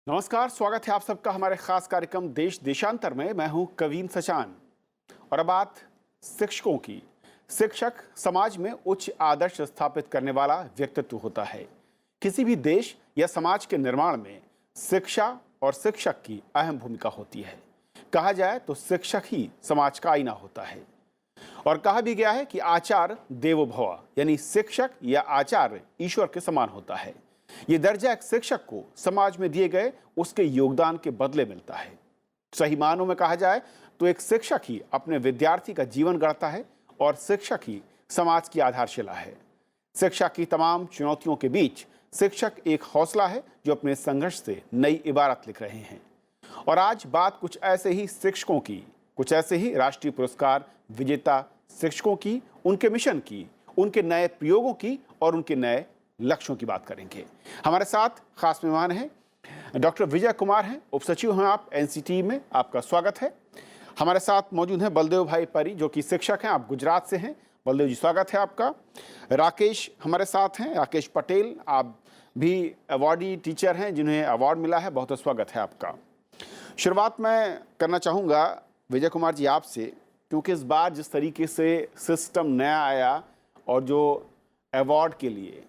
नमस्कार, स्वागत है आप सबका हमारे खास कार्यक्रम देश देशांतर में। मैं हूं कवीन सचान और अब बात शिक्षकों की। शिक्षक समाज में उच्च आदर्श स्थापित करने वाला व्यक्तित्व होता है। किसी भी देश या समाज के निर्माण में शिक्षा और शिक्षक की अहम भूमिका होती है। कहा जाए तो शिक्षक ही समाज का आईना होता है और कहा भी गया है कि आचार्य देवो भव, यानी शिक्षक या आचार्य ईश्वर के समान होता है। ये दर्जा एक शिक्षक को समाज में दिए गए उसके योगदान के बदले मिलता है। सही मानों में कहा जाए तो एक शिक्षक ही अपने विद्यार्थी का जीवन गढ़ता है और शिक्षक ही समाज की आधारशिला है। शिक्षा की तमाम चुनौतियों के बीच शिक्षक एक हौसला है जो अपने संघर्ष से नई इबारत लिख रहे हैं। और आज बात कुछ ऐसे ही शिक्षकों की, कुछ ऐसे ही राष्ट्रीय पुरस्कार विजेता शिक्षकों की, उनके मिशन की, उनके नए प्रयोगों की और उनके नए लक्ष्यों की बात करेंगे। हमारे साथ खास मेहमान हैं डॉक्टर विजय कुमार हैं, उप सचिव हैं आप एनसीटी में, आपका स्वागत है। हमारे साथ मौजूद हैं बलदेव भाई परी जो कि शिक्षक हैं, आप गुजरात से हैं। बलदेव जी, स्वागत है आपका। राकेश हमारे साथ हैं, राकेश पटेल, आप भी अवार्डी टीचर हैं जिन्हें अवार्ड मिला है, बहुत स्वागत है आपका। शुरुआत मैं करना चाहूँगा विजय कुमार जी आपसे, क्योंकि इस बार जिस तरीके से सिस्टम नया आया और जो अवार्ड के लिए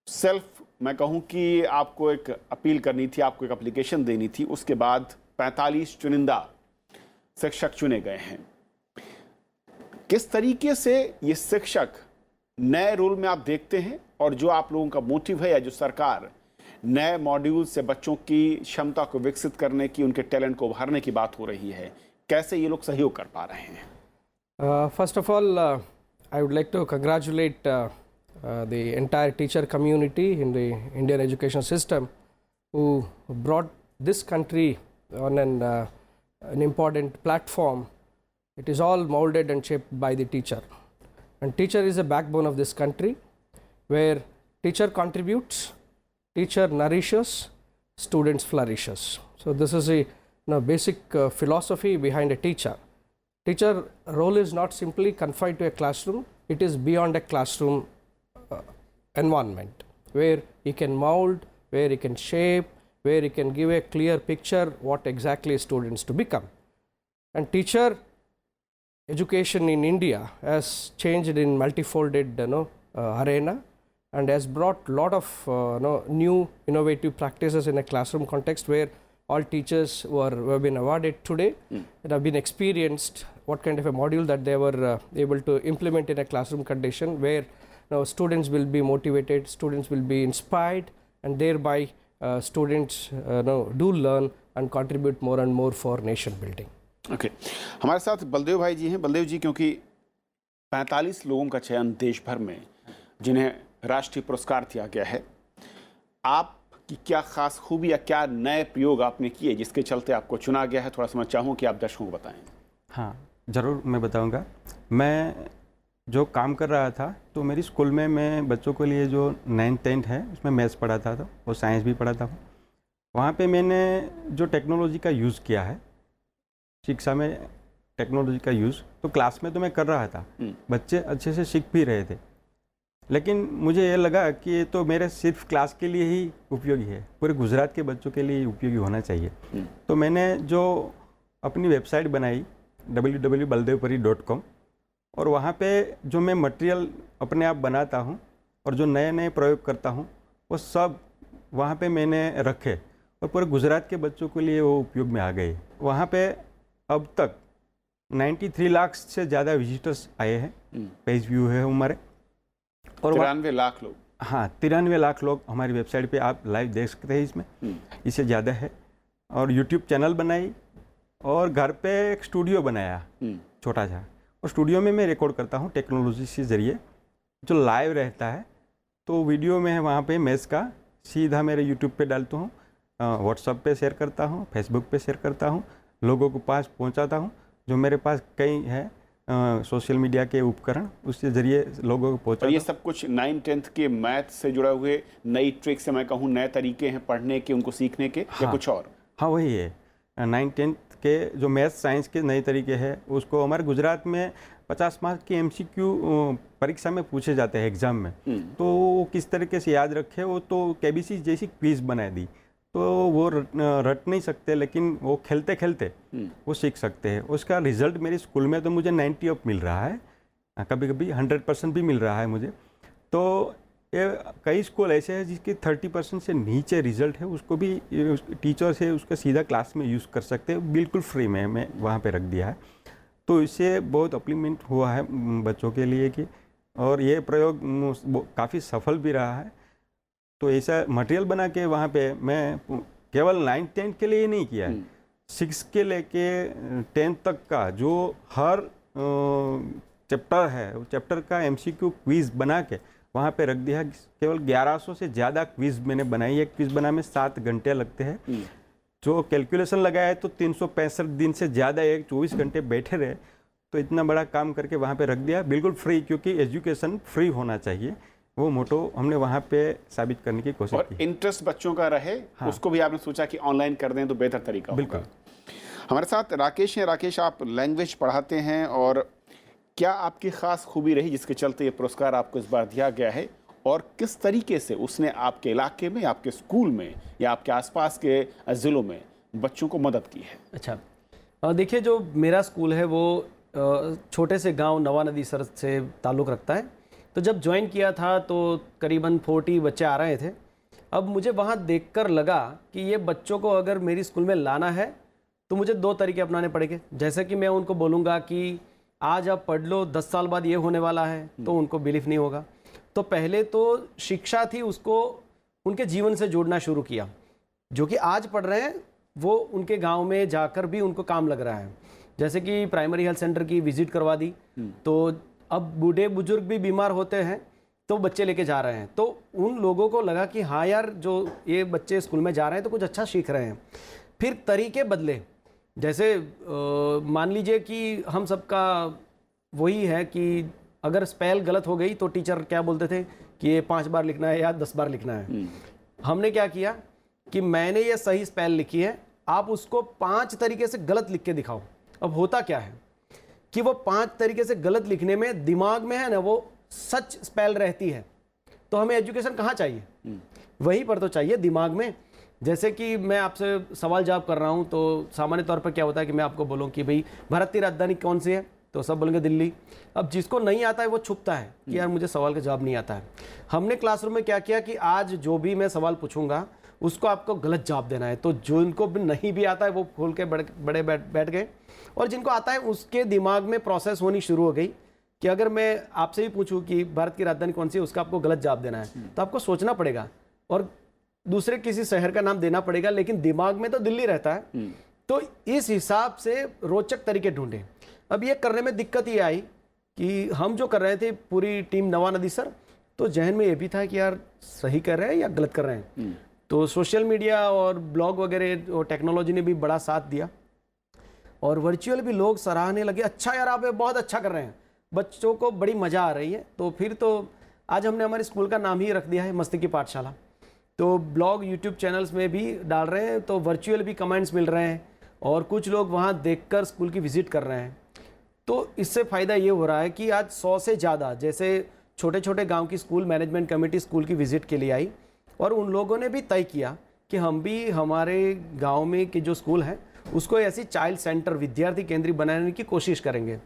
सेल्फ मैं कहूं कि आपको एक अपील करनी थी, आपको एक एप्लीकेशन देनी थी, उसके बाद 45 चुनिंदा शिक्षक चुने गए हैं। किस तरीके से ये शिक्षक नए रोल में आप देखते हैं और जो आप लोगों का मोटिव है या जो सरकार नए मॉड्यूल से बच्चों की क्षमता को विकसित करने की, उनके टैलेंट को उभारने की बात हो रही है, कैसे ये लोग सहयोग कर पा रहे हैं? First of all, I would like to congratulate the entire teacher community in the Indian education system who brought this country on an important platform. It is all molded and shaped by the teacher, and teacher is the backbone of this country, where teacher contributes, teacher nourishes, students flourishes. So this is a basic philosophy behind a teacher. Teacher role is not simply confined to a classroom, it is beyond a classroom environment, where he can mold, where he can shape, where he can give a clear picture what exactly students to become. And teacher education in India has changed in multifolded arena and has brought lot of new innovative practices in a classroom context, where all teachers who have been awarded today and have been experienced what kind of a module that they were able to implement in a classroom condition, where now students will be motivated, students will be inspired, and thereby students do learn and contribute more and more for nation building. Okay, हमारे साथ बलदेव भाई जी हैं। बलदेव जी, क्योंकि 45 लोगों का चयन देश भर में जिन्हें राष्ट्रीय पुरस्कार दिया गया है, आपकी क्या खास खूबी या क्या नए प्रयोग आपने किए जिसके चलते आपको चुना गया है? थोड़ा सा मैं चाहूँ कि आप दर्शकों को बताएं। हाँ, ज़रूर मैं बताऊँगा। मैं जो काम कर रहा था, तो मेरी स्कूल में मैं बच्चों के लिए जो 9th 10th है उसमें मैथ्स पढ़ाता था और साइंस भी पढ़ाता हूँ। वहाँ पे मैंने जो टेक्नोलॉजी का यूज़ किया है, शिक्षा में टेक्नोलॉजी का यूज़, तो क्लास में तो मैं कर रहा था, बच्चे अच्छे से सीख भी रहे थे, लेकिन मुझे ये लगा कि ये तो मेरे सिर्फ क्लास के लिए ही उपयोगी है, पूरे गुजरात के बच्चों के लिए उपयोगी होना चाहिए। तो मैंने जो अपनी वेबसाइट बनाई www.baldevpuri.com, और वहाँ पे जो मैं मटेरियल अपने आप बनाता हूँ और जो नए नए प्रयोग करता हूँ वो सब वहाँ पे मैंने रखे और पूरे गुजरात के बच्चों के लिए वो उपयोग में आ गए। वहाँ पे अब तक 93 लाख से ज़्यादा विजिटर्स आए हैं, पेज व्यू है हमारे, और 93 लाख लोग। हाँ, 93 लाख लोग हमारी वेबसाइट पे आप लाइव देख सकते हैं। इसमें इससे ज़्यादा है। और यूट्यूब चैनल बनाई और घर पे एक स्टूडियो बनाया छोटा सा, और स्टूडियो में मैं रिकॉर्ड करता हूँ टेक्नोलॉजी के ज़रिए, जो लाइव रहता है। तो वीडियो में वहाँ पे मैथ्स का सीधा मेरे यूट्यूब पे डालता हूँ, व्हाट्सएप पे शेयर करता हूँ, फेसबुक पे शेयर करता हूँ, लोगों को पास पहुँचाता हूँ। जो मेरे पास कई है सोशल मीडिया के उपकरण, उसके ज़रिए लोगों को पहुँचा। ये सब कुछ 9th 10th के मैथ से जुड़े हुए नई ट्रिक्स से मैं कहूँ, नए तरीके हैं पढ़ने के, उनको सीखने के, या कुछ और? हाँ, वही है। 9th 10th के जो मैथ साइंस के नए तरीके हैं, उसको हमारे गुजरात में 50 मार्क्स की MCQ परीक्षा में पूछे जाते हैं एग्ज़ाम में, तो वो किस तरीके से याद रखे, वो तो KBC जैसी क्विज़ बना दी। तो वो रट नहीं सकते, लेकिन वो खेलते खेलते वो सीख सकते हैं। उसका रिजल्ट मेरी स्कूल में तो मुझे 90 अप मिल रहा है, कभी कभी 100% भी मिल रहा है मुझे। तो ये कई स्कूल ऐसे हैं जिसकी 30% से नीचे रिजल्ट है, उसको भी टीचर से उसका सीधा क्लास में यूज़ कर सकते हैं, बिल्कुल फ्री में मैं वहाँ पे रख दिया है। तो इससे बहुत अप्लीमेंट हुआ है बच्चों के लिए कि, और ये प्रयोग काफ़ी सफल भी रहा है। तो ऐसा मटेरियल बना के वहाँ पे मैं केवल 9th-10th के लिए नहीं किया है, 6 के लेके 10th तक का जो हर चैप्टर है, वो चैप्टर का MCQ क्विज़ बना के वहाँ पे रख दिया। केवल 1100 से ज़्यादा क्विज़ मैंने बनाई है। क्विज़ बनाने में 7 घंटे लगते हैं। जो कैलकुलेशन लगाया है तो 365 दिन से ज़्यादा 24 घंटे बैठे रहे। तो इतना बड़ा काम करके वहाँ पे रख दिया, बिल्कुल फ्री, क्योंकि एजुकेशन फ्री होना चाहिए, वो मोटो हमने वहाँ पे साबित करने की कोशिश की। इंटरेस्ट बच्चों का रहे, हाँ। उसको भी आपने सोचा कि ऑनलाइन कर दें तो बेहतर तरीका होगा। बिल्कुल। हमारे साथ राकेश हैं। राकेश, आप लैंग्वेज पढ़ाते हैं, और क्या आपकी खास खूबी रही जिसके चलते ये पुरस्कार आपको इस बार दिया गया है, और किस तरीके से उसने आपके इलाके में, आपके स्कूल में या आपके आसपास के ज़िलों में बच्चों को मदद की है? अच्छा, देखिए, जो मेरा स्कूल है वो छोटे से गांव नवा नदी सर से ताल्लुक़ रखता है। तो जब ज्वाइन किया था तो करीबन 40 बच्चे आ रहे थे। अब मुझे वहाँ देखकर लगा कि ये बच्चों को अगर मेरी स्कूल में लाना है तो मुझे 2 तरीके अपनाने पड़ेंगे। जैसे कि मैं उनको बोलूँगा कि आज आप पढ़ लो, 10 साल बाद ये होने वाला है, तो उनको बिलीफ नहीं होगा। तो पहले तो शिक्षा थी, उसको उनके जीवन से जोड़ना शुरू किया। जो कि आज पढ़ रहे हैं वो उनके गांव में जाकर भी उनको काम लग रहा है। जैसे कि प्राइमरी हेल्थ सेंटर की विजिट करवा दी, तो अब बूढ़े बुजुर्ग भी बीमार होते हैं तो बच्चे लेके जा रहे हैं। तो उन लोगों को लगा कि हाँ यार, जो ये बच्चे स्कूल में जा रहे हैं तो कुछ अच्छा सीख रहे हैं। फिर तरीके बदले। जैसे मान लीजिए कि हम सबका वही है कि अगर स्पेल गलत हो गई तो टीचर क्या बोलते थे कि ये 5 बार लिखना है या 10 बार लिखना है। हमने क्या किया कि मैंने ये सही स्पेल लिखी है, आप उसको 5 तरीके से गलत लिख के दिखाओ। अब होता क्या है कि वो 5 तरीके से गलत लिखने में दिमाग में है ना वो सच स्पेल रहती है। तो हमें एजुकेशन कहाँ चाहिए? वहीं पर तो चाहिए, दिमाग में। जैसे कि मैं आपसे सवाल जवाब कर रहा हूँ तो सामान्य तौर पर क्या होता है कि मैं आपको बोलूँ कि भाई भारत की राजधानी कौन सी है, तो सब बोलेंगे दिल्ली। अब जिसको नहीं आता है वो छुपता है कि यार मुझे सवाल का जवाब नहीं आता है। हमने क्लासरूम में क्या किया कि आज जो भी मैं सवाल पूछूंगा उसको आपको गलत जवाब देना है। तो जो इनको भी नहीं भी आता है वो खोल के बड़े बैठ गए, और जिनको आता है उसके दिमाग में प्रोसेस होनी शुरू हो गई कि अगर मैं आपसे ही पूछूं कि भारत की राजधानी कौन सी है, उसका आपको गलत जवाब देना है तो आपको सोचना पड़ेगा और दूसरे किसी शहर का नाम देना पड़ेगा, लेकिन दिमाग में तो दिल्ली रहता है। तो इस हिसाब से रोचक तरीके ढूंढे। अब ये करने में दिक्कत ये आई कि हम जो कर रहे थे पूरी टीम नवा नदी सर, तो जहन में ये भी था कि यार सही कर रहे हैं या गलत कर रहे हैं। तो सोशल मीडिया और ब्लॉग वगैरह और टेक्नोलॉजी ने भी बड़ा साथ दिया, और वर्चुअल भी लोग सराहने लगे, अच्छा यार आप बहुत अच्छा कर रहे हैं, बच्चों को बड़ी मज़ा आ रही है। तो फिर तो आज हमने हमारे स्कूल का नाम ही रख दिया है मस्ती की पाठशाला। तो ब्लॉग यूट्यूब चैनल्स में भी डाल रहे हैं, तो वर्चुअल भी कमेंट्स मिल रहे हैं, और कुछ लोग वहाँ देखकर स्कूल की विज़िट कर रहे हैं। तो इससे फ़ायदा ये हो रहा है कि आज 100 से ज़्यादा जैसे छोटे छोटे गांव की स्कूल मैनेजमेंट कमेटी स्कूल की विज़िट के लिए आई, और उन लोगों ने भी तय किया कि हम भी हमारे गांव में के जो स्कूल हैं उसको ऐसी चाइल्ड सेंटर, विद्यार्थी केंद्रीय बनाने की कोशिश करेंगे।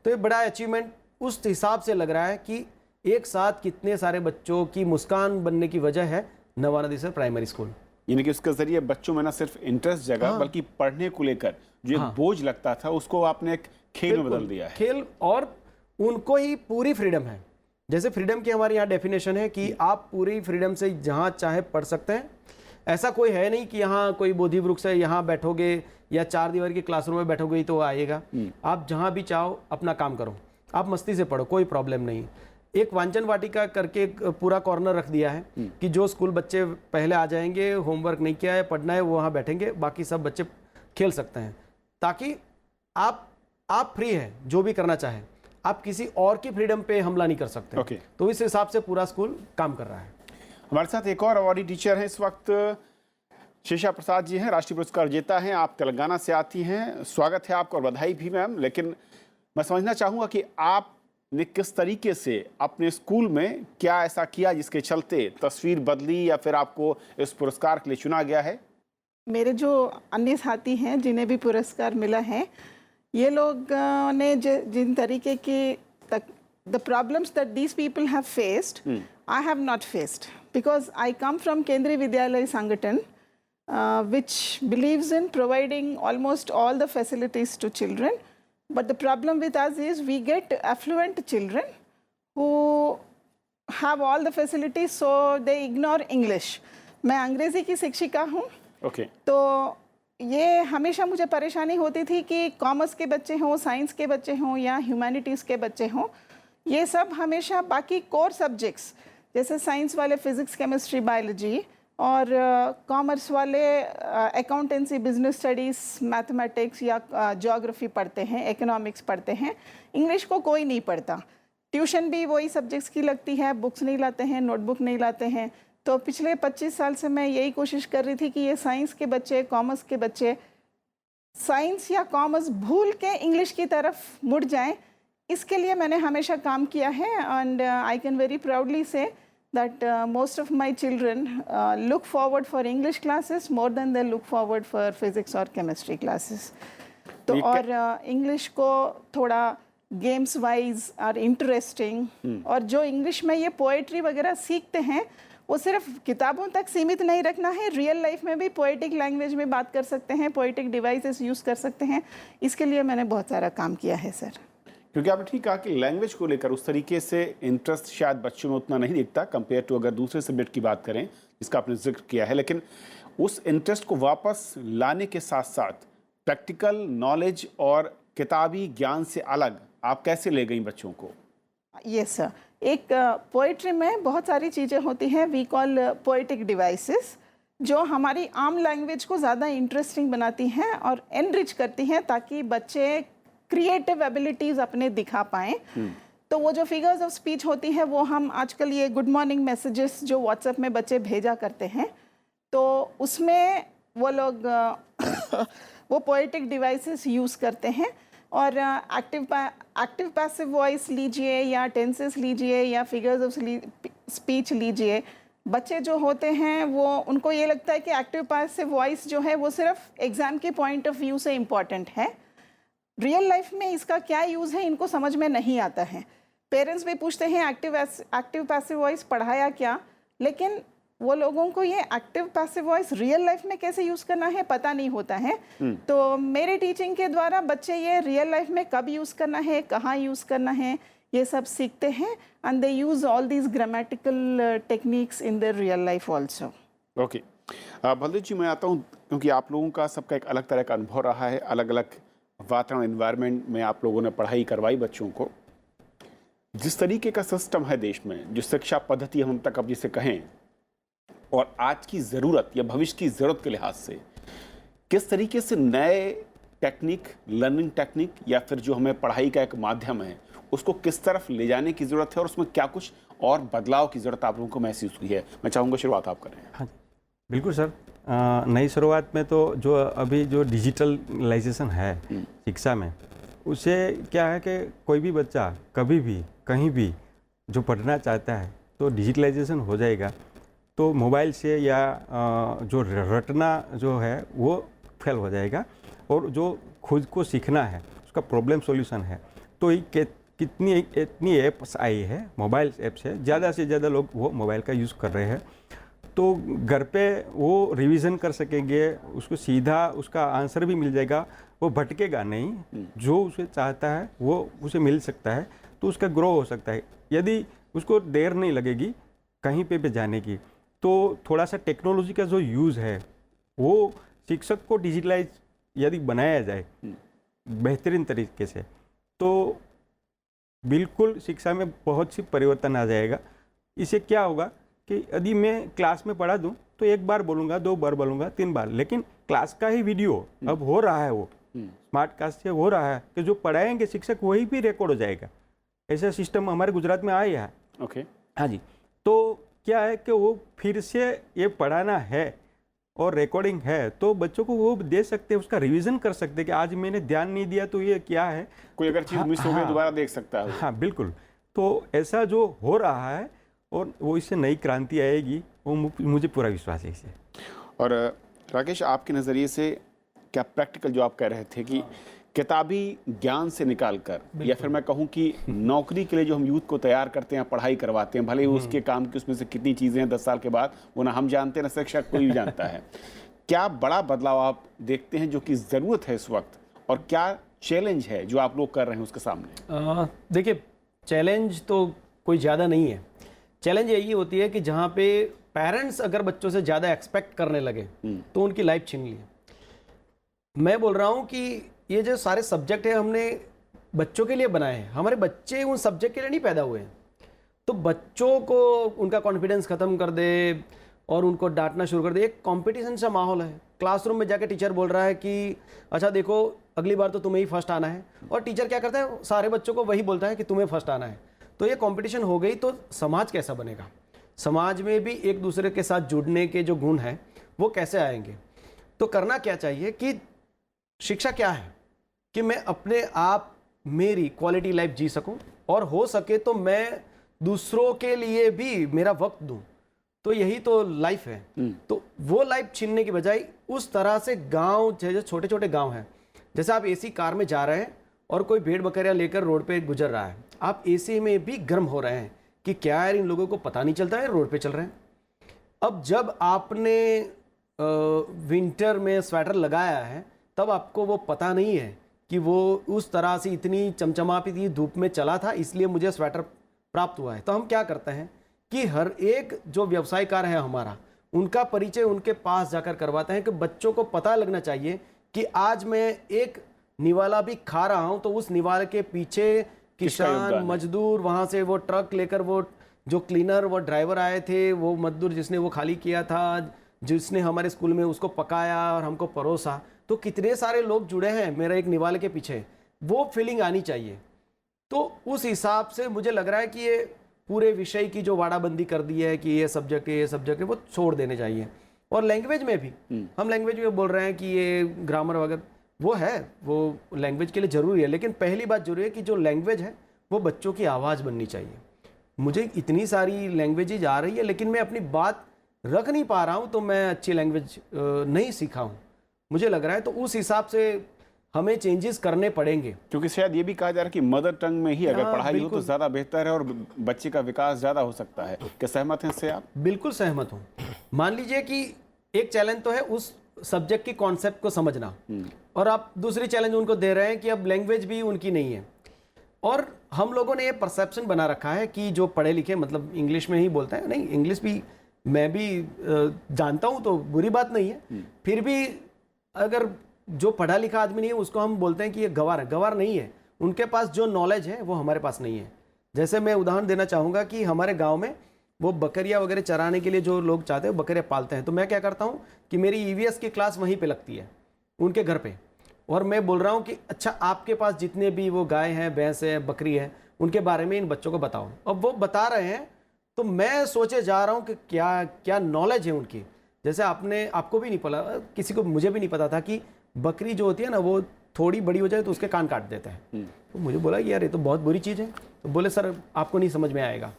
तो ये बड़ा अचीवमेंट उस हिसाब से लग रहा है कि एक साथ कितने सारे बच्चों की मुस्कान बनने की वजह है नवा नदी सर प्राइमरी स्कूल। यानी कि उसके जरिए बच्चों में न सिर्फ इंटरेस्ट जगा, हाँ। बल्कि पढ़ने को लेकर जो एक बोझ लगता था उसको आपने एक खेल में बदल दिया है। खेल, और उनको ही पूरी फ्रीडम है। जैसे फ्रीडम की हमारे यहाँ डेफिनेशन है कि आप पूरी फ्रीडम से जहाँ चाहे पढ़ सकते हैं। ऐसा कोई है नहीं कि यहाँ कोई बोधि वृक्ष है, यहाँ बैठोगे या 4 दीवार की क्लासरूम में बैठोगे तो आएगा। आप जहाँ भी चाहो अपना काम करो, आप मस्ती से पढ़ो, कोई प्रॉब्लम नहीं। एक वांचन वाटिका करके एक पूरा कॉर्नर रख दिया है कि जो स्कूल बच्चे पहले आ जाएंगे, होमवर्क नहीं किया है, पढ़ना है, वो वहाँ बैठेंगे, बाकी सब बच्चे खेल सकते हैं, ताकि आप फ्री है, जो भी करना चाहे, आप किसी और की फ्रीडम पे हमला नहीं कर सकते। तो इस हिसाब से पूरा स्कूल काम कर रहा है। हमारे साथ एक और अवार्डी टीचर हैं इस वक्त, शीशा प्रसाद जी हैं, राष्ट्रीय पुरस्कार विजेता हैं, आप तेलंगाना से आती हैं। स्वागत है आपको और बधाई भी मैम। लेकिन मैं समझना चाहूँगा कि आपने किस तरीके से अपने स्कूल में क्या ऐसा किया जिसके चलते तस्वीर बदली, या फिर आपको इस पुरस्कार के लिए चुना गया है? मेरे जो अन्य साथी हैं जिन्हें भी पुरस्कार मिला है, ये लोग ने जिन तरीके की the problems that these people have faced, I have not faced, because I come from Kendriya Vidyalaya Sangathan, which believes in providing almost all the facilities to children. But the problem with us is we get affluent children who have all the facilities, so they ignore English. मैं अंग्रेज़ी की शिक्षिका हूँ, तो ये हमेशा मुझे परेशानी होती थी कि कॉमर्स के बच्चे हों, साइंस के बच्चे हों या ह्यूमैनिटीज़ के बच्चे हों, ये सब हमेशा बाकी कोर सब्जेक्ट्स जैसे साइंस वाले फिज़िक्स, केमिस्ट्री, बायोलॉजी और कॉमर्स वाले अकाउंटेंसी, बिजनेस स्टडीज़, मैथमेटिक्स या ज्योग्राफी पढ़ते हैं, इकोनॉमिक्स पढ़ते हैं। इंग्लिश को कोई नहीं पढ़ता। ट्यूशन भी वही सब्जेक्ट्स की लगती है, बुक्स नहीं लाते हैं, नोटबुक नहीं लाते हैं। तो पिछले 25 साल से मैं यही कोशिश कर रही थी कि ये साइंस के बच्चे, कॉमर्स के बच्चे साइंस या कॉमर्स भूल के इंग्लिश की तरफ मुड़ जाएं। इसके लिए मैंने हमेशा काम किया है and I can very proudly say that most of my children look forward for English classes more than they look forward for physics और केमिस्ट्री क्लासेस। तो और इंग्लिश को थोड़ा गेम्स वाइज और इंटरेस्टिंग, और जो इंग्लिश में ये पोएट्री वगैरह सीखते हैं वो सिर्फ किताबों तक सीमित नहीं रखना है, रियल लाइफ में भी पोएटिक लैंग्वेज में बात कर सकते हैं, पोएटिक डिवाइसेस यूज़ कर सकते हैं। इसके लिए मैंने बहुत सारा काम किया है सर। क्योंकि आपने ठीक कहा कि लैंग्वेज को लेकर उस तरीके से इंटरेस्ट शायद बच्चों में उतना नहीं दिखता कंपेयर टू अगर दूसरे सब्जेक्ट की बात करें जिसका आपने जिक्र किया है, लेकिन उस इंटरेस्ट को वापस लाने के साथ साथ प्रैक्टिकल नॉलेज और किताबी ज्ञान से अलग आप कैसे ले गई बच्चों को? यस सर, एक पोइट्री में बहुत सारी चीज़ें होती हैं, वी कॉल पोएटिक डिवाइसेस, जो हमारी आम लैंग्वेज को ज़्यादा इंटरेस्टिंग बनाती हैं और एनरिच करती हैं ताकि बच्चे क्रिएटिव एबिलिटीज़ अपने दिखा पाएँ। तो वो जो फिगर्स ऑफ स्पीच होती हैं वो हम आजकल ये गुड मॉर्निंग मैसेजेस जो व्हाट्सएप में बच्चे भेजा करते हैं, तो उसमें वो लोग वो पोएटिक डिवाइसेस यूज़ करते हैं। और एक्टिव पैसिव वॉइस लीजिए या टेंसेस लीजिए या फिगर्स ऑफ स्पीच लीजिए, बच्चे जो होते हैं वो उनको ये लगता है कि एक्टिव पैसिव वॉइस जो है वो सिर्फ एग्ज़ाम के पॉइंट ऑफ व्यू से इम्पॉर्टेंट है। रियल लाइफ में इसका क्या यूज़ है इनको समझ में नहीं आता है। पेरेंट्स भी पूछते हैं एक्टिव पैसिव वॉइस पढ़ाया क्या, लेकिन वो लोगों को ये active passive voice real life में कैसे यूज़ करना है पता नहीं होता है। तो मेरे टीचिंग के द्वारा बच्चे ये रियल लाइफ में कब यूज़ करना है, कहाँ यूज़ करना है, ये सब सीखते हैं and they use all these grammatical techniques in their real life also. Okay Baldev ji, मैं आता हूँ क्योंकि आप लोगों का सबका एक अलग तरह का अनुभव रहा है, अलग अलग वातावरण एनवायरनमेंट में आप लोगों ने पढ़ाई करवाई बच्चों को। जिस तरीके का सिस्टम है देश में, जो शिक्षा पद्धति हम तक अब जिसे कहें, और आज की ज़रूरत या भविष्य की ज़रूरत के लिहाज से किस तरीके से नए टेक्निक, लर्निंग टेक्निक या फिर जो हमें पढ़ाई का एक माध्यम है उसको किस तरफ ले जाने की ज़रूरत है और उसमें क्या कुछ और बदलाव की ज़रूरत आप लोगों को महसूस हुई है? मैं चाहूँगा शुरुआत आप करें। हाँ बिल्कुल सर, नई शुरुआत में तो जो अभी जो डिजिटलाइजेशन है शिक्षा में, उससे क्या है कि कोई भी बच्चा कभी भी कहीं भी जो पढ़ना चाहता है तो डिजिटलाइजेशन हो जाएगा, तो मोबाइल से या जो रटना जो है वो फेल हो जाएगा, और जो खुद को सीखना है उसका प्रॉब्लम सॉल्यूशन है। तो कितनी इतनी ऐप्स आई है, मोबाइल ऐप्स है, ज़्यादा से ज़्यादा लोग वो मोबाइल का यूज़ कर रहे हैं, तो घर पे वो रिवीजन कर सकेंगे, उसको सीधा उसका आंसर भी मिल जाएगा, वो भटकेगा नहीं, जो उसे चाहता है वो उसे मिल सकता है, तो उसका ग्रो हो सकता है। यदि उसको देर नहीं लगेगी कहीं पे जाने की, तो थोड़ा सा टेक्नोलॉजी का जो यूज़ है वो शिक्षक को डिजिटलाइज यदि बनाया जाए बेहतरीन तरीके से, तो बिल्कुल शिक्षा में बहुत सी परिवर्तन आ जाएगा। इससे क्या होगा कि यदि मैं क्लास में पढ़ा दूं तो एक बार बोलूँगा, 2 बार बोलूँगा, 3 बार, लेकिन क्लास का ही वीडियो अब हो रहा है, वो स्मार्ट क्लास से हो रहा है कि जो पढ़ाएंगे शिक्षक वही भी रिकॉर्ड हो जाएगा। ऐसा सिस्टम हमारे गुजरात में आया है। ओके, हाँ जी। तो क्या है कि वो फिर से ये पढ़ाना है और रिकॉर्डिंग है, तो बच्चों को वो दे सकते हैं, उसका रिवीजन कर सकते हैं कि आज मैंने ध्यान नहीं दिया तो ये क्या है, कोई अगर चीज़ मिस हो गई दोबारा देख सकता है। हाँ बिल्कुल। तो ऐसा जो हो रहा है और वो इससे नई क्रांति आएगी, वो मुझे पूरा विश्वास है इससे। और राकेश, आपके नज़रिए से क्या प्रैक्टिकल जो आप कह रहे थे कि किताबी ज्ञान से निकालकर, या फिर मैं कहूं कि नौकरी के लिए जो हम यूथ को तैयार करते हैं, पढ़ाई करवाते हैं, भले ही उसके काम की उसमें से कितनी चीज़ें हैं 10 साल के बाद वो ना हम जानते हैं ना शिक्षक कोई भी जानता है, क्या बड़ा बदलाव आप देखते हैं जो कि ज़रूरत है इस वक्त, और क्या चैलेंज है जो आप लोग कर रहे हैं उसके सामने? देखिए, चैलेंज तो कोई ज़्यादा नहीं है। चैलेंज यही होती है कि जहाँ पे पेरेंट्स अगर बच्चों से ज़्यादा एक्सपेक्ट करने लगे तो उनकी लाइफ छीन ली। मैं बोल रहा हूँ कि ये जो सारे सब्जेक्ट है हमने बच्चों के लिए बनाए हैं, हमारे बच्चे उन सब्जेक्ट के लिए नहीं पैदा हुए हैं। तो बच्चों को उनका कॉन्फिडेंस ख़त्म कर दे और उनको डांटना शुरू कर दे। एक कंपटीशन सा माहौल है। क्लासरूम में जाके टीचर बोल रहा है कि अच्छा देखो अगली बार तो तुम्हें ही फर्स्ट आना है, और टीचर क्या करता है, सारे बच्चों को वही बोलता है कि तुम्हें फर्स्ट आना है। तो ये कंपटीशन हो गई तो समाज कैसा बनेगा? समाज में भी एक दूसरे के साथ जुड़ने के जो गुण हैं वो कैसे आएंगे? तो करना क्या चाहिए कि शिक्षा क्या है कि मैं अपने आप मेरी क्वालिटी लाइफ जी सकूं, और हो सके तो मैं दूसरों के लिए भी मेरा वक्त दूं। तो यही तो लाइफ है। तो वो लाइफ छीनने की बजाय उस तरह से गांव, जैसे छोटे छोटे गांव हैं, जैसे आप एसी कार में जा रहे हैं और कोई भेड़ बकरियां लेकर रोड पे गुजर रहा है, आप एसी में भी गर्म हो रहे हैं कि क्या यार इन लोगों को पता नहीं चलता है रोड पे चल रहे हैं। अब जब आपने विंटर में स्वेटर लगाया है तब आपको वो पता नहीं है कि वो उस तरह से इतनी चमचमाती धूप में चला था, इसलिए मुझे स्वेटर प्राप्त हुआ है। तो हम क्या करते हैं कि हर एक जो व्यवसायकार है हमारा, उनका परिचय उनके पास जाकर करवाते हैं कि बच्चों को पता लगना चाहिए कि आज मैं एक निवाला भी खा रहा हूं तो उस निवाले के पीछे किसान मजदूर, वहां से वो ट्रक लेकर वो जो क्लीनर वो ड्राइवर आए थे, वो मजदूर जिसने वो खाली किया था, जिसने हमारे स्कूल में उसको पकाया और हमको परोसा, तो कितने सारे लोग जुड़े हैं मेरा एक निवाले के पीछे, वो फीलिंग आनी चाहिए। तो उस हिसाब से मुझे लग रहा है कि ये पूरे विषय की जो वाड़ाबंदी कर दी है कि ये सब्जेक्ट है वो छोड़ देने चाहिए। और लैंग्वेज में भी हम लैंग्वेज में बोल रहे हैं कि ये ग्रामर वगैरह वो है, वो लैंग्वेज के लिए ज़रूरी है, लेकिन पहली बात जरूरी है कि जो लैंग्वेज है वो बच्चों की आवाज़ बननी चाहिए। मुझे इतनी सारी लैंग्वेजेज आ रही है लेकिन मैं अपनी बात रख नहीं पा रहा हूँ, तो मैं अच्छी लैंग्वेज नहीं सीखा हूँ मुझे लग रहा है। तो उस हिसाब से हमें चेंजेस करने पड़ेंगे, क्योंकि शायद ये भी कहा जा रहा है कि मदर टंग में ही अगर पढ़ाई हो तो ज़्यादा बेहतर है और बच्चे का विकास ज़्यादा हो सकता है। क्या सहमत हैं इससे आप? बिल्कुल सहमत हूँ। मान लीजिए कि एक चैलेंज तो है उस सब्जेक्ट की कॉन्सेप्ट को समझना, और आप दूसरी चैलेंज उनको दे रहे हैं कि अब लैंग्वेज भी उनकी नहीं है। और हम लोगों ने ये परसेप्शन बना रखा है कि जो पढ़े लिखे मतलब इंग्लिश में ही बोलते हैं, नहीं इंग्लिश भी मैं भी जानता हूँ तो बुरी बात नहीं है, फिर भी अगर जो पढ़ा लिखा आदमी नहीं है उसको हम बोलते हैं कि ये गंवार है। गंवार नहीं है, उनके पास जो नॉलेज है वो हमारे पास नहीं है। जैसे मैं उदाहरण देना चाहूँगा कि हमारे गाँव में वो बकरियाँ वगैरह चराने के लिए जो लोग चाहते हैं बकरियाँ पालते हैं, तो मैं क्या करता हूँ कि मेरी ईवीएस की क्लास वहीं पे लगती है उनके घर पे, और मैं बोल रहा हूँ कि अच्छा आपके पास जितने भी वो गाय हैं, भैंस है, बकरी है, उनके बारे में इन बच्चों को बताओ। अब वो बता रहे हैं तो मैं सोचे जा रहा हूँ कि क्या क्या नॉलेज है उनकी। जैसे आपको भी नहीं पता, किसी को, मुझे भी नहीं पता था कि बकरी जो होती है ना वो थोड़ी बड़ी हो जाए तो उसके कान काट देता है। तो मुझे बोला कि यार ये तो बहुत बुरी चीज़ है। तो बोले सर आपको नहीं समझ में आएगा।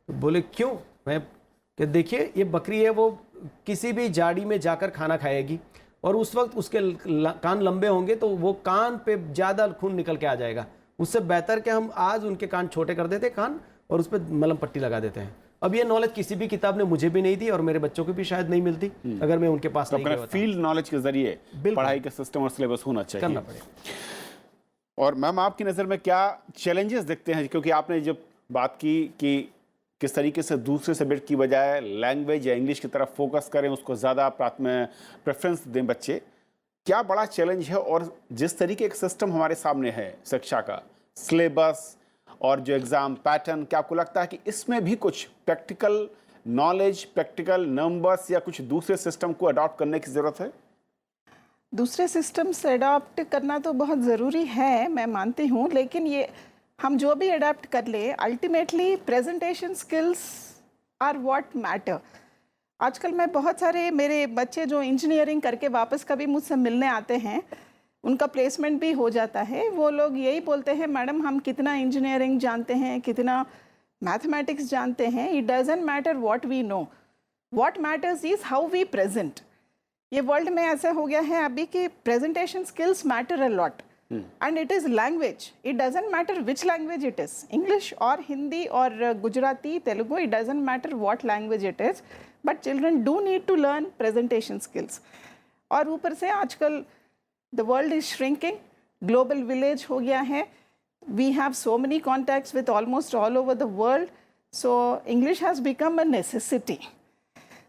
तो बोले क्यों? मैं कि देखिए ये बकरी है, वो किसी भी झाड़ी में जाकर खाना खाएगी और उस वक्त उसके कान लंबे होंगे तो वो कान पे ज़्यादा खून निकल के आ जाएगा। उससे बेहतर कि हम आज उनके कान छोटे कर देते कान और उस पर मलम पट्टी लगा देते हैं। अब ये नॉलेज किसी भी किताब ने मुझे भी नहीं दी और मेरे बच्चों को भी शायद नहीं मिलती अगर मैं उनके पास नहीं गया होता। फील्ड नॉलेज के जरिए पढ़ाई का सिस्टम और सिलेबस होना चाहिए, करना पड़ेगा। और मैम आपकी नज़र में क्या चैलेंजेस दिखते हैं? क्योंकि आपने जब बात की कि किस तरीके से दूसरे सब्जेक्ट की बजाय लैंग्वेज या इंग्लिश की तरफ फोकस करें, उसको ज़्यादा प्रेफरेंस दें बच्चे, क्या बड़ा चैलेंज है? और जिस तरीके का सिस्टम हमारे सामने है शिक्षा का, सिलेबस और जो एग्ज़ाम पैटर्न, क्या आपको लगता है कि इसमें भी कुछ प्रैक्टिकल नॉलेज, प्रैक्टिकल नंबर्स या कुछ दूसरे सिस्टम को अडॉप्ट करने की ज़रूरत है? दूसरे सिस्टम से अडॉप्ट करना तो बहुत ज़रूरी है, मैं मानती हूँ, लेकिन ये हम जो भी अडॉप्ट कर ले, ultimately presentation skills are what matter. आजकल मैं बहुत सारे मेरे बच्चे जो इंजीनियरिंग करके वापस कभी मुझसे मिलने आते हैं, उनका प्लेसमेंट भी हो जाता है, वो लोग यही बोलते हैं मैडम हम कितना इंजीनियरिंग जानते हैं, कितना मैथमेटिक्स जानते हैं, it doesn't matter what we know, what matters is how we present. ये वर्ल्ड में ऐसा हो गया है अभी कि presentation skills matter a lot and it is language. It doesn't matter which language it is, English और हिंदी और Gujarati, Telugu, it doesn't matter what language it is, but children do need to learn presentation skills. और ऊपर से आजकल the world is shrinking, global village हो गया है. We have so many contacts with almost all over the world, so English has become a necessity.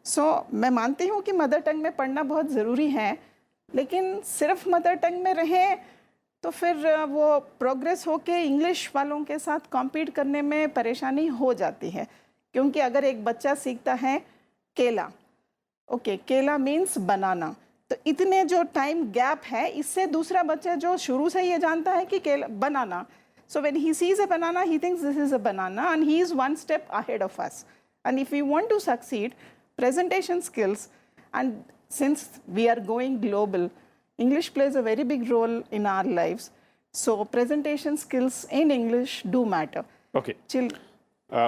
So मैं मानती हूँ कि मदर टंग में पढ़ना बहुत ज़रूरी है, लेकिन सिर्फ मदर टंग में रहें तो फिर वो प्रोग्रेस होके इंग्लिश वालों के साथ कॉम्पीट करने में परेशानी हो जाती है. क्योंकि अगर एक बच्चा सीखता है केला, ओके, केला मीन्स बनाना, तो इतने जो टाइम गैप है, इससे दूसरा बच्चा जो शुरू से ये जानता है कि केला बनाना, so when he sees a banana he thinks this is a banana and he is one step ahead of us. And if we want to succeed, presentation skills, and since we are going global, English plays a very big role in our lives, so presentation skills in English do matter. Okay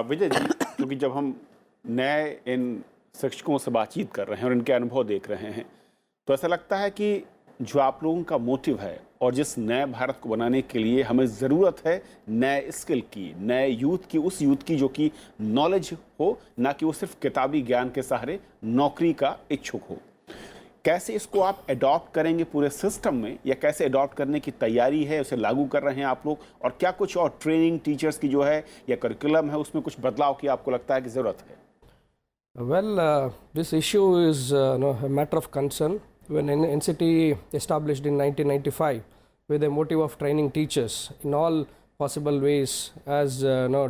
Vijay ji, क्योंकि जब हम नए इन शिक्षकों से बातचीत कर रहे हैं और इनके अनुभव देख रहे हैं, तो ऐसा लगता है कि जो आप लोगों का मोटिव है और जिस नए भारत को बनाने के लिए हमें ज़रूरत है नए स्किल की, नए यूथ की, उस यूथ की जो कि नॉलेज हो, ना कि वो सिर्फ किताबी ज्ञान के सहारे नौकरी का इच्छुक हो. कैसे इसको आप अडॉप्ट करेंगे पूरे सिस्टम में, या कैसे अडॉप्ट करने की तैयारी है, उसे लागू कर रहे हैं आप लोग, और क्या कुछ और ट्रेनिंग टीचर्स की जो है या करिकुलम है उसमें कुछ बदलाव की आपको लगता है कि ज़रूरत है? Well, this issue is a matter of concern. When NCT established in 1995 with the motive of training teachers in all possible ways, as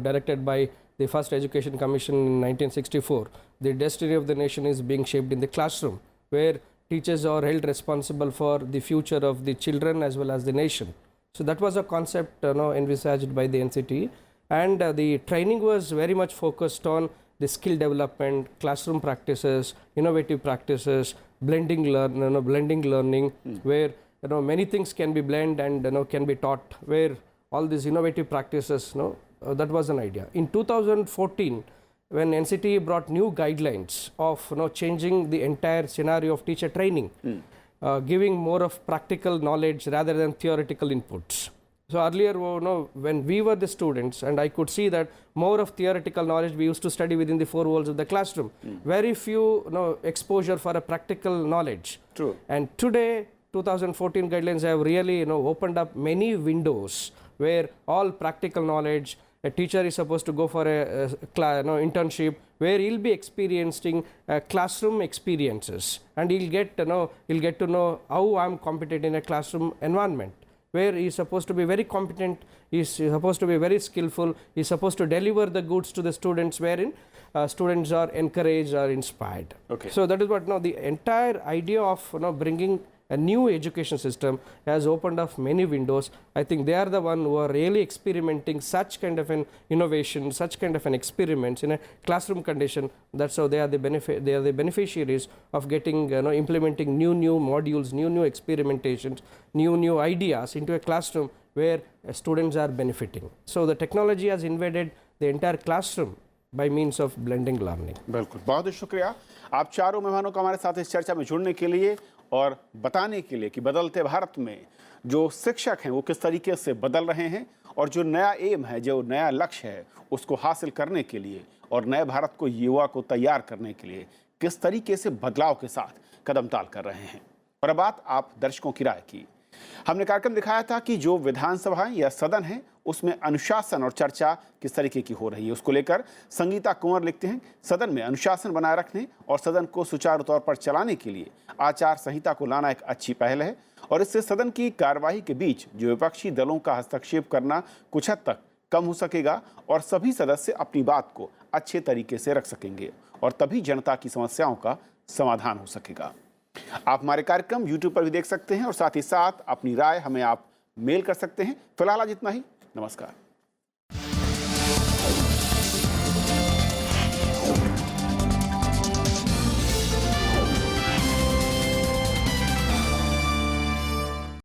directed by the first Education Commission in 1964, the destiny of the nation is being shaped in the classroom, where teachers are held responsible for the future of the children as well as the nation. So that was a concept envisaged by the NCT, and the training was very much focused on the skill development, classroom practices, innovative practices, blending learning, where many things can be blended and can be taught, where all these innovative practices, that was an idea. In 2014, when NCT brought new guidelines of changing the entire scenario of teacher training, giving more of practical knowledge rather than theoretical inputs. So earlier, when we were the students, and I could see that more of theoretical knowledge we used to study within the four walls of the classroom. Very few exposure for a practical knowledge. True. And today, 2014 guidelines have really opened up many windows where all practical knowledge, a teacher is supposed to go for a internship where he'll be experiencing classroom experiences, and he'll get to know how I'm competent in a classroom environment, where he's supposed to be very competent, he's supposed to be very skillful, he's supposed to deliver the goods to the students, wherein students are encouraged or inspired. Okay. So that is what the entire idea of bringing a new education system has opened up many windows. I think they are the one who are really experimenting such kind of an innovation, such kind of an experiments in a classroom condition. That's how they are the beneficiaries of getting implementing new modules, new experimentations, new ideas into a classroom where students are benefiting. So the technology has invaded the entire classroom by means of blending learning. बिल्कुल, बहुत बहुत शुक्रिया आप चारों मेहमानों का हमारे साथ इस चर्चा में जुड़ने के लिए और बताने के लिए कि बदलते भारत में जो शिक्षक हैं वो किस तरीके से बदल रहे हैं, और जो नया एम है, जो नया लक्ष्य है, उसको हासिल करने के लिए और नए भारत को, युवा को तैयार करने के लिए किस तरीके से बदलाव के साथ कदम ताल कर रहे हैं। और अब बात आप दर्शकों की राय की। हमने कार्यक्रम दिखाया था कि जो विधानसभा या सदन है उसमें अनुशासन और चर्चा किस तरीके की हो रही है, उसको लेकर संगीता कुंवर लिखते हैं, सदन में अनुशासन बनाए रखने और सदन को सुचारू तौर पर चलाने के लिए आचार संहिता को लाना एक अच्छी पहल है, और इससे सदन की कार्यवाही के बीच जो विपक्षी दलों का हस्तक्षेप करना कुछ हद तक कम हो सकेगा और सभी सदस्य अपनी बात को अच्छे तरीके से रख सकेंगे, और तभी जनता की समस्याओं का समाधान हो सकेगा। आप हमारे कार्यक्रम YouTube पर भी देख सकते हैं, और साथ ही साथ अपनी राय हमें आप मेल कर सकते हैं। फिलहाल आज इतना ही, नमस्कार।